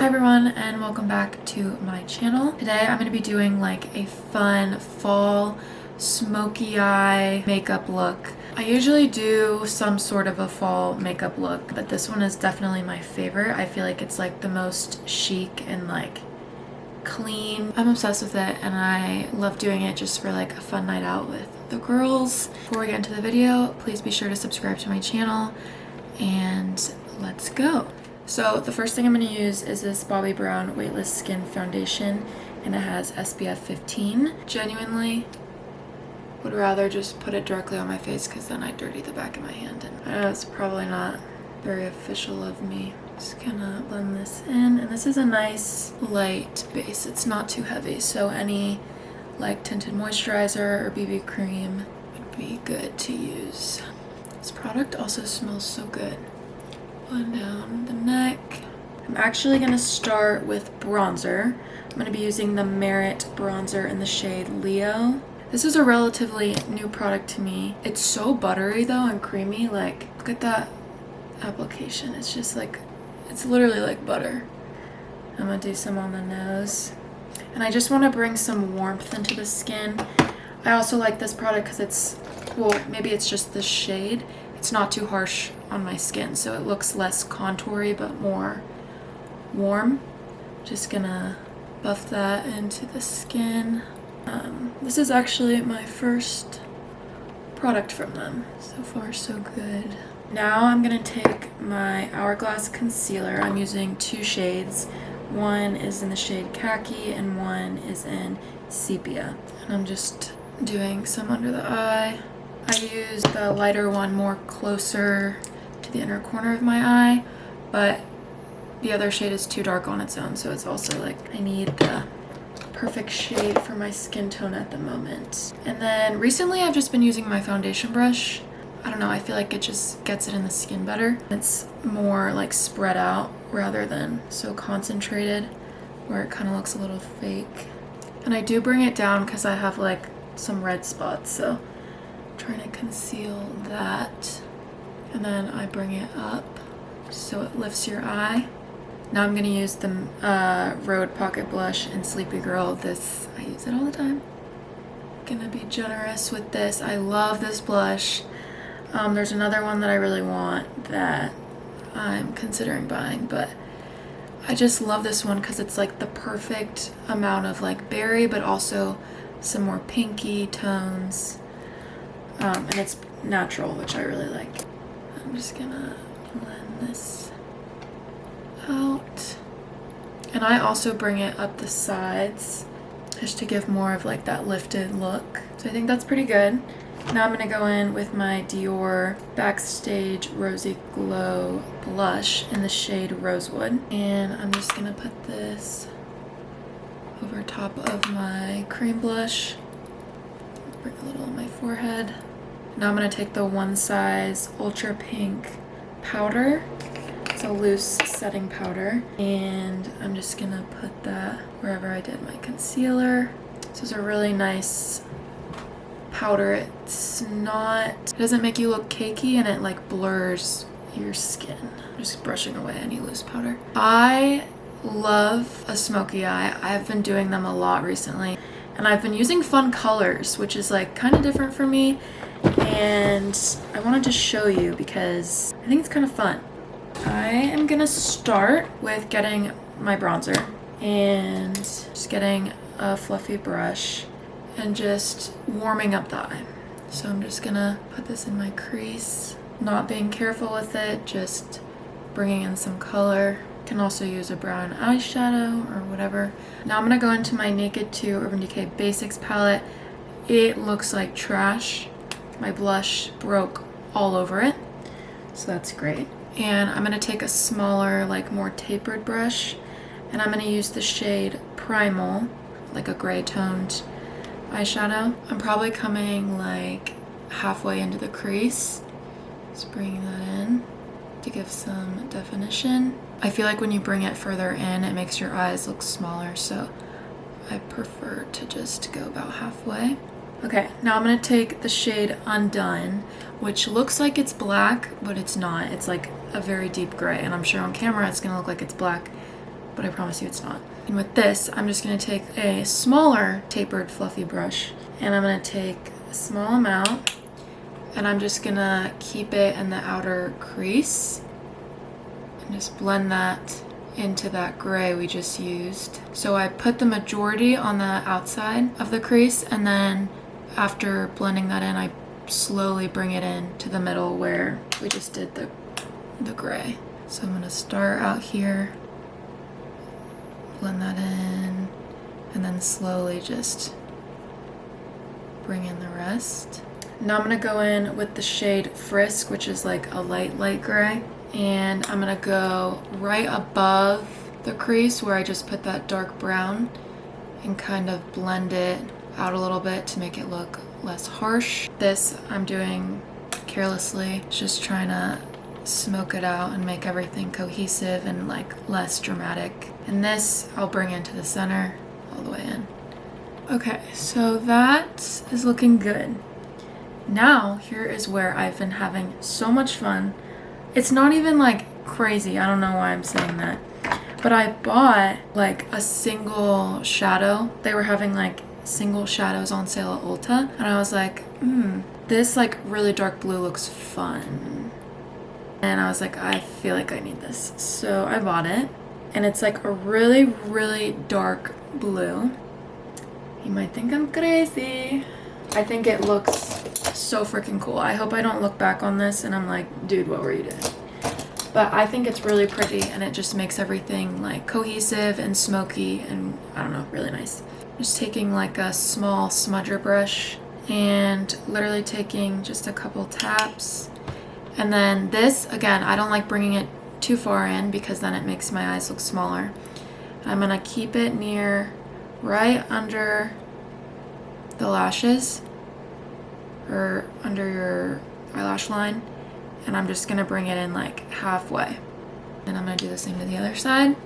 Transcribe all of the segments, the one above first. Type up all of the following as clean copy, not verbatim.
Hi everyone and welcome back to my channel. Today I'm going to be doing like a fun fall smoky eye makeup look. I usually do some sort of a fall makeup look, but this one is definitely my favorite. I feel like it's like the most chic and like clean. I'm obsessed with it and I love doing it just for like a fun night out with the girls. Before we get into the video, please be sure to subscribe to my channel and let's go. So the first thing I'm going to use is this Bobbi Brown Weightless Skin Foundation, and it has SPF 15. Genuinely would rather just put it directly on my face because then I dirty the back of my hand, and I know it's probably not very official of me. Just gonna blend this in, and this is a nice light base. It's not too heavy, so any like tinted moisturizer or BB cream would be good to use. This product also smells so good. Blend down the neck. I'm actually going to start with bronzer. I'm going to be using the Merit bronzer in the shade Leo. This is a relatively new product to me. It's so buttery though and creamy. Like, look at that application. It's just like, it's literally like butter. I'm going to do some on the nose. And I just want to bring some warmth into the skin. I also like this product because it's, well, maybe it's just the shade. It's not too harsh on my skin, so it looks less contoury but more warm. Just gonna buff that into the skin. This is actually my first product from them. So far so good. Now I'm gonna take my Hourglass concealer. I'm using two shades. One is in the shade Khaki and one is in Sepia. And I'm just doing some under the eye. I use the lighter one more closer to the inner corner of my eye, but the other shade is too dark on its own, so it's also like I need the perfect shade for my skin tone at the moment. And then recently I've just been using my foundation brush. I don't know, I feel like it just gets it in the skin better. It's more like spread out rather than so concentrated where it kind of looks a little fake. And I do bring it down because I have like some red spots, so trying to conceal that, and then I bring it up so it lifts your eye. Now I'm going to use the Rhode Pocket Blush in Sleepy Girl. This, I use it all the time. Gonna be generous with this. I love this blush. There's another one that I really want that I'm considering buying, but I just love this one because it's like the perfect amount of like berry but also some more pinky tones. And it's natural, which I really like. I'm just gonna blend this out. And I also bring it up the sides just to give more of like that lifted look. So I think that's pretty good. Now I'm gonna go in with my Dior Backstage Rosy Glow blush in the shade Rosewood. And I'm just gonna put this over top of my cream blush. Bring a little on my forehead. Now I'm going to take the One Size Ultra Pink powder. It's a loose setting powder. And I'm just going to put that wherever I did my concealer. This is a really nice powder. It's not, it doesn't make you look cakey and it like blurs your skin. I'm just brushing away any loose powder. I love a smoky eye. I've been doing them a lot recently. And I've been using fun colors, which is like kind of different for me. And I wanted to show you because I think it's kind of fun. I am gonna start with getting my bronzer and just getting a fluffy brush and just warming up the eye. So I'm just gonna put this in my crease, not being careful with it, just bringing in some color. Can also use a brown eyeshadow or whatever. Now I'm gonna go into my Naked 2 Urban Decay Basics palette. It looks like trash. My blush broke all over it, so that's great. And I'm gonna take a smaller, like more tapered brush, and I'm gonna use the shade Primal, like a gray toned eyeshadow. I'm probably coming like halfway into the crease. Just bringing that in to give some definition. I feel like when you bring it further in, it makes your eyes look smaller, so I prefer to just go about halfway. Okay, now I'm going to take the shade Undone, which looks like it's black, but it's not. It's like a very deep gray, and I'm sure on camera it's going to look like it's black, but I promise you it's not. And with this, I'm just gonna take a smaller tapered fluffy brush, and I'm gonna take a small amount, and I'm just gonna keep it in the outer crease and just blend that into that gray we just used. So I put the majority on the outside of the crease, and then after blending that in, I slowly bring it in to the middle where we just did the gray. So I'm gonna start out here, blend that in, and then slowly just bring in the rest. Now I'm gonna go in with the shade Frisk, which is like a light gray, and I'm gonna go right above the crease where I just put that dark brown and kind of blend it out a little bit to make it look less harsh. This I'm doing carelessly, just trying to smoke it out and make everything cohesive and like less dramatic. And this I'll bring into the center all the way in. Okay, so that is looking good. Now here is where I've been having so much fun. It's not even like crazy, I don't know why I'm saying that, but I bought like a single shadow. They were having like single shadows on sale at Ulta, and I was like, this like really dark blue looks fun. And I was like, I feel like I need this. So I bought it, and it's like a really dark blue. You might think I'm crazy. I think it looks so freaking cool. I hope I don't look back on this and I'm like, dude, what were you doing? But I think it's really pretty, and it just makes everything like cohesive and smoky and I don't know, really nice. Just taking like a small smudger brush and literally taking just a couple taps. And then this, again, I don't like bringing it too far in because then it makes my eyes look smaller. I'm gonna keep it near right under the lashes or under your eyelash line, and I'm just gonna bring it in like halfway. And I'm gonna do the same to the other side.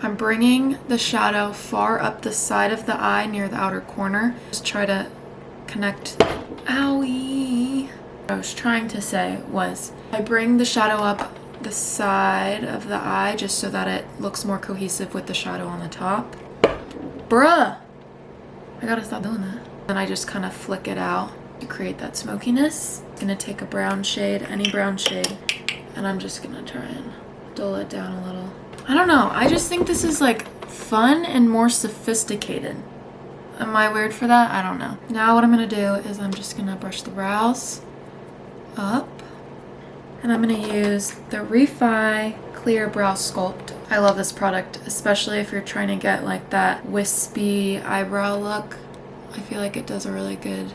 I'm bringing the shadow far up the side of the eye near the outer corner. Just try to connect. Owie! What I was trying to say was I bring the shadow up the side of the eye just so that it looks more cohesive with the shadow on the top. Bruh! I gotta stop doing that. And I just kind of flick it out to create that smokiness. I'm gonna take a brown shade, any brown shade, and I'm just gonna try and dull it down a little. I don't know, I just think this is like fun and more sophisticated. Am I weird for that? I don't know. Now what I'm gonna do is I'm just gonna brush the brows up, and I'm gonna use the Refi Clear Brow Sculpt. I love this product, especially if you're trying to get like that wispy eyebrow look. I feel like it does a really good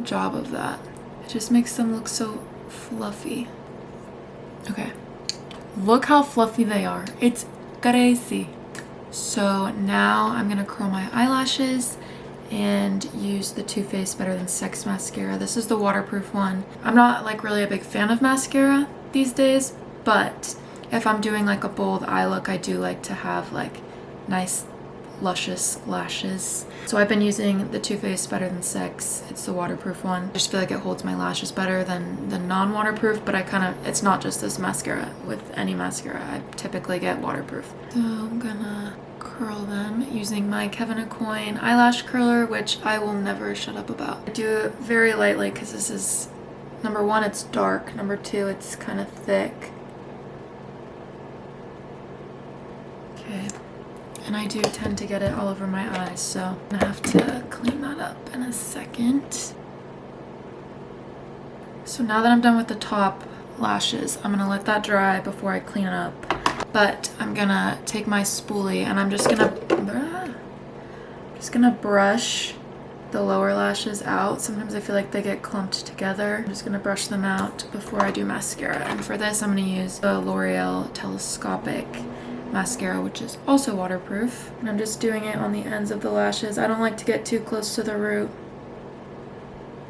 job of that. It just makes them look so fluffy. Okay, look how fluffy they are. It's crazy. So now I'm gonna curl my eyelashes and use the Too Faced Better Than Sex mascara. This is the waterproof one. I'm not like really a big fan of mascara these days, but if I'm doing like a bold eye look, I do like to have like nice luscious lashes. So I've been using the Too Faced Better Than Sex. It's the waterproof one. I just feel like it holds my lashes better than the non-waterproof, but it's not just this mascara. With any mascara, I typically get waterproof. So I'm gonna curl them using my Kevin Aucoin eyelash curler, which I will never shut up about. I do it very lightly because this is, number one, it's dark. Number two, it's kind of thick. Okay. And I do tend to get it all over my eyes, so I'm gonna have to clean that up in a second. So now that I'm done with the top lashes, I'm gonna let that dry before I clean it up. But I'm gonna take my spoolie and I'm just gonna brush the lower lashes out. Sometimes I feel like they get clumped together. I'm just gonna brush them out before I do mascara. And for this, I'm gonna use the L'Oreal Telescopic mascara, which is also waterproof. And I'm just doing it on the ends of the lashes. I don't like to get too close to the root.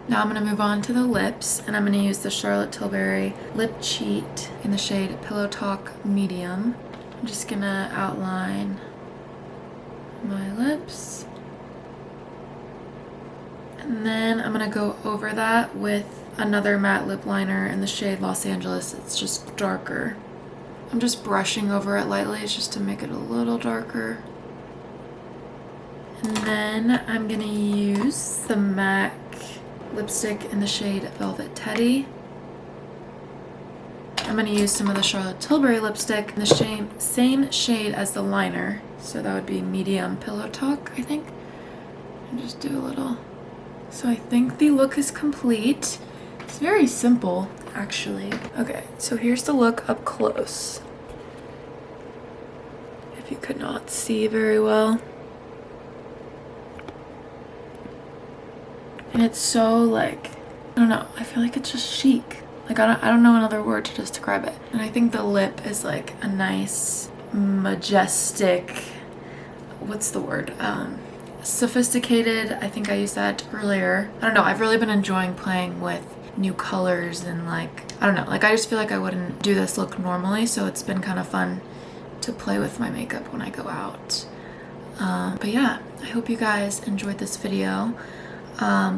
Now I'm gonna move on to the lips, and I'm gonna use the Charlotte Tilbury Lip Cheat in the shade Pillow Talk Medium. I'm just gonna outline my lips. And then I'm gonna go over that with another matte lip liner in the shade Los Angeles. It's just darker. I'm just brushing over it lightly just to make it a little darker. And then I'm gonna use the MAC lipstick in the shade Velvet Teddy. I'm gonna use some of the Charlotte Tilbury lipstick in the same shade as the liner. So that would be medium Pillow Talk, I think. And just do a little. So I think the look is complete. It's very simple, actually. Okay, so here's the look up close. If you could not see very well. And it's so like, I don't know, I feel like it's just chic. Like I don't know another word to describe it. And I think the lip is like a nice, majestic, what's the word? Sophisticated. I think I used that earlier. I don't know, I've really been enjoying playing with new colors and like, I don't know, like I just feel like I wouldn't do this look normally, so it's been kind of fun to play with my makeup when I go out. But yeah, I hope you guys enjoyed this video.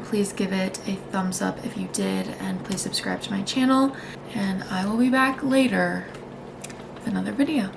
Please give it a thumbs up if you did, and please subscribe to my channel, and I will be back later with another video.